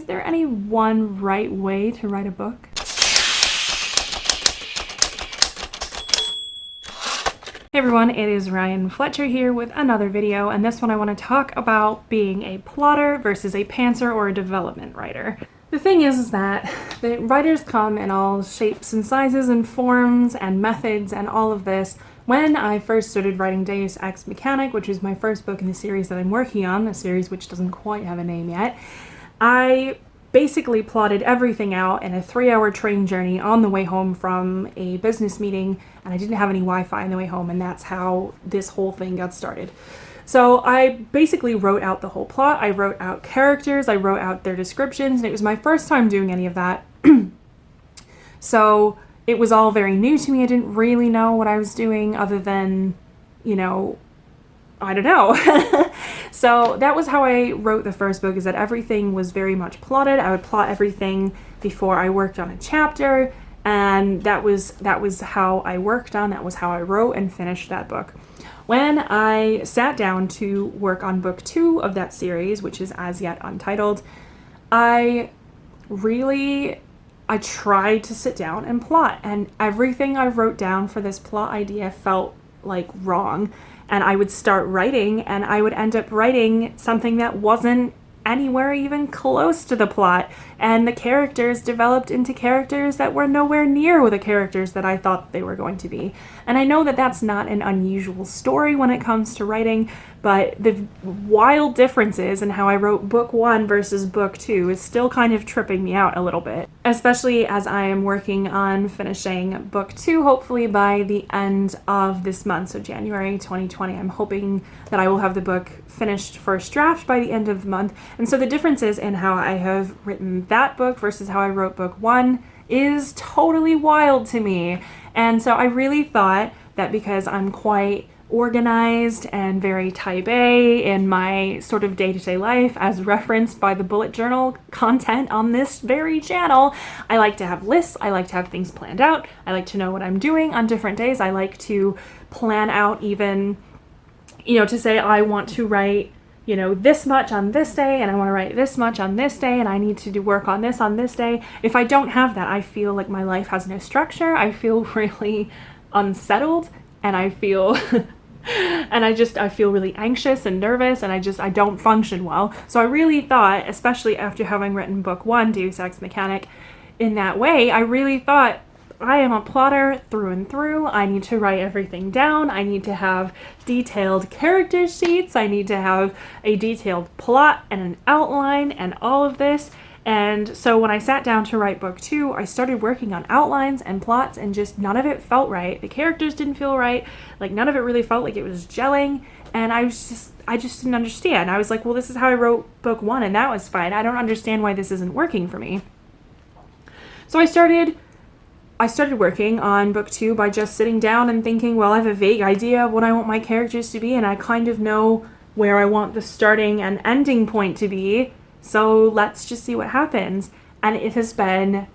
there any one right way to write a book? Hey everyone, it is Ryan Fletcher here with another video, and this one I want to talk about being a plotter versus a pantser or a development writer. The thing is that the writers come in all shapes and sizes and forms and methods and all of this. When I first started writing Deus Ex Mechanic, which is my first book in the series that I'm working on, a series which doesn't quite have a name yet, I basically plotted everything out in a 3-hour train journey on the way home from a business meeting, and I didn't have any Wi-Fi on the way home, and that's how this whole thing got started. So I basically wrote out the whole plot, I wrote out characters, I wrote out their descriptions, and it was my first time doing any of that. So it was all very new to me. I didn't really know what I was doing other than, I don't know. So that was how I wrote the first book, is that everything was very much plotted. I would plot everything before I worked on a chapter, and that was how I worked on, that was how I wrote and finished that book. When I sat down to work on book 2 of that series, which is as yet untitled, I tried to sit down and plot, and everything I wrote down for this plot idea felt like wrong. And I would start writing, and I would end up writing something that wasn't anywhere even close to the plot, and the characters developed into characters that were nowhere near the characters that I thought they were going to be. And I know that that's not an unusual story when it comes to writing, but the wild differences in how I wrote book 1 versus book 2 is still kind of tripping me out a little bit, especially as I am working on finishing book 2 hopefully by the end of this month, so January 2020. I'm hoping that I will have the book finished first draft by the end of the month. And so the differences in how I have written that book versus how I wrote book 1 is totally wild to me. And so I really thought that because I'm quite organized and very type A in my sort of day-to-day life, as referenced by the bullet journal content on this very channel, I like to have lists, I like to have things planned out, I like to know what I'm doing on different days, I like to plan out even, to say I want to write this much on this day, and I want to write this much on this day, and I need to do work on this day. If I don't have that, I feel like my life has no structure, I feel really unsettled, and I feel I feel really anxious and nervous, and I don't function well. So I really thought, especially after having written book 1, Deus Ex Mechanic, in that way, I really thought, I am a plotter through and through. I need to write everything down. I need to have detailed character sheets. I need to have a detailed plot and an outline and all of this. And so when I sat down to write book 2, I started working on outlines and plots, and just none of it felt right. The characters didn't feel right. Like, none of it really felt like it was gelling. And I just didn't understand. I was like, well, this is how I wrote book 1, and that was fine. I don't understand why this isn't working for me. So I started working on book 2 by just sitting down and thinking, well, I have a vague idea of what I want my characters to be, and I kind of know where I want the starting and ending point to be, so let's just see what happens. And it has been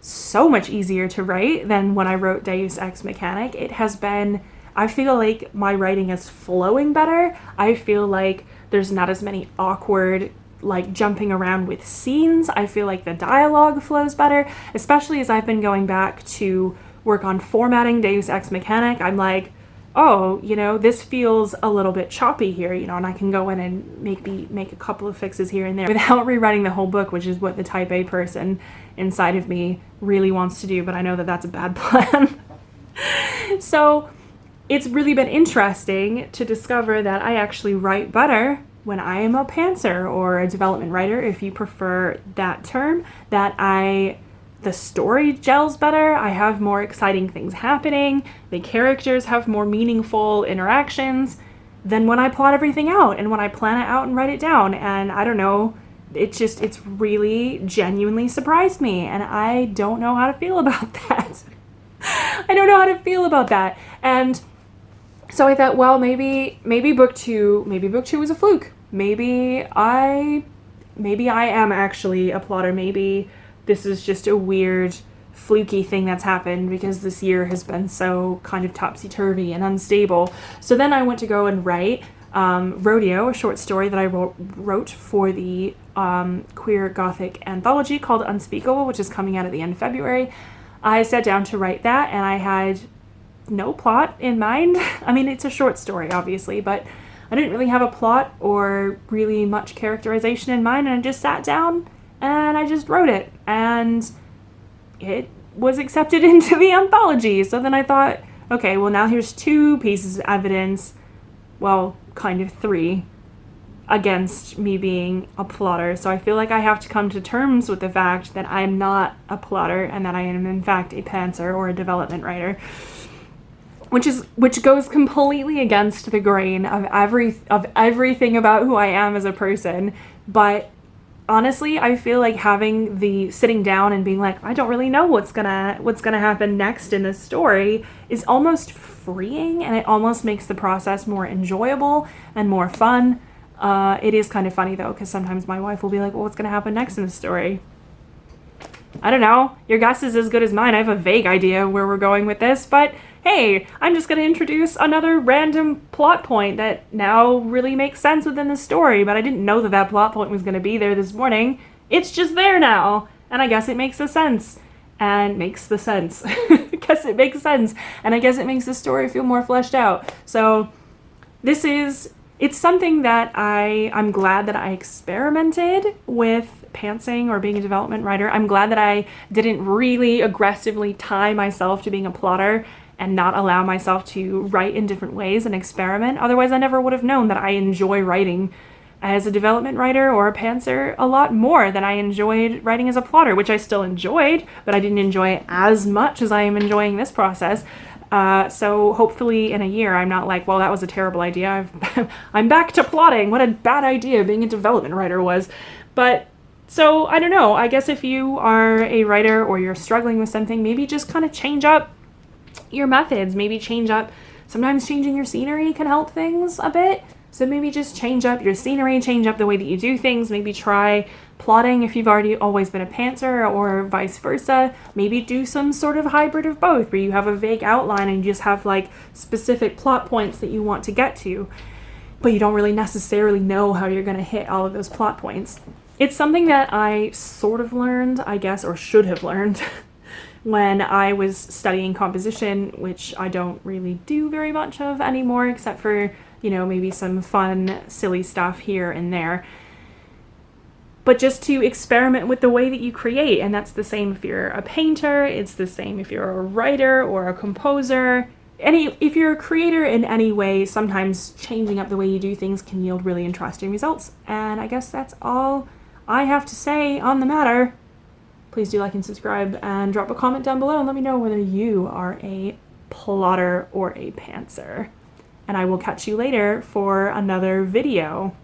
so much easier to write than when I wrote Deus Ex Mechanic. I feel like my writing is flowing better. I feel like there's not as many awkward jumping around with scenes. I feel like the dialogue flows better, especially as I've been going back to work on formatting Deus Ex Mechanic. I'm like, oh, this feels a little bit choppy here, and I can go in and make a couple of fixes here and there without rewriting the whole book, which is what the type A person inside of me really wants to do, but I know that that's a bad plan. So it's really been interesting to discover that I actually write better when I am a pantser, or a development writer, if you prefer that term, that the story gels better, I have more exciting things happening, the characters have more meaningful interactions than when I plot everything out and when I plan it out and write it down. And I don't know, it's really genuinely surprised me, and I don't know how to feel about that. I don't know how to feel about that. And so I thought, well, maybe book 2 was a fluke. Maybe I am actually a plotter. Maybe this is just a weird, fluky thing that's happened because this year has been so kind of topsy-turvy and unstable. So then I went to go and write Rodeo, a short story that I wrote for the queer gothic anthology called Unspeakable, which is coming out at the end of February. I sat down to write that, and I had no plot in mind. I mean, it's a short story, obviously, but I didn't really have a plot or really much characterization in mind, and I just sat down and I just wrote it, and it was accepted into the anthology. So then I thought, okay, well, now here's 2 pieces of evidence, well, kind of 3, against me being a plotter. So I feel like I have to come to terms with the fact that I am not a plotter and that I am in fact a pantser or a development writer, which goes completely against the grain of everything about who I am as a person. But honestly, I feel like having the sitting down and being like, I don't really know what's gonna happen next in this story is almost freeing, and it almost makes the process more enjoyable and more fun. It is kind of funny though, because sometimes my wife will be like, well, what's gonna happen next in the story? I don't know. Your guess is as good as mine. I have a vague idea where we're going with this, but hey, I'm just going to introduce another random plot point that now really makes sense within the story, but I didn't know that that plot point was going to be there this morning. It's just there now, and I guess it makes the sense. And makes the sense. I guess it makes sense, and I guess it makes the story feel more fleshed out. So it's something that I'm glad that I experimented with pantsing or being a development writer. I'm glad that I didn't really aggressively tie myself to being a plotter and not allow myself to write in different ways and experiment. Otherwise, I never would have known that I enjoy writing as a development writer or a pantser a lot more than I enjoyed writing as a plotter, which I still enjoyed, but I didn't enjoy it as much as I am enjoying this process. So hopefully in a year, I'm not like, well, that was a terrible idea. I'm back to plotting. What a bad idea being a development writer was. But so I don't know. I guess if you are a writer or you're struggling with something, maybe just kind of change up your methods. Maybe change up. Sometimes changing your scenery can help things a bit. So maybe just change up your scenery, change up the way that you do things. Maybe try plotting if you've already always been a pantser, or vice versa. Maybe do some sort of hybrid of both, where you have a vague outline and you just have like specific plot points that you want to get to, but you don't really necessarily know how you're going to hit all of those plot points. It's something that I sort of learned, I guess, or should have learned when I was studying composition, which I don't really do very much of anymore, except for, you know, maybe some fun, silly stuff here and there. But just to experiment with the way that you create. And that's the same if you're a painter, it's the same if you're a writer or a composer. If you're a creator in any way, sometimes changing up the way you do things can yield really interesting results. And I guess that's all I have to say on the matter. Please do like and subscribe and drop a comment down below and let me know whether you are a plotter or a pantser. And I will catch you later for another video.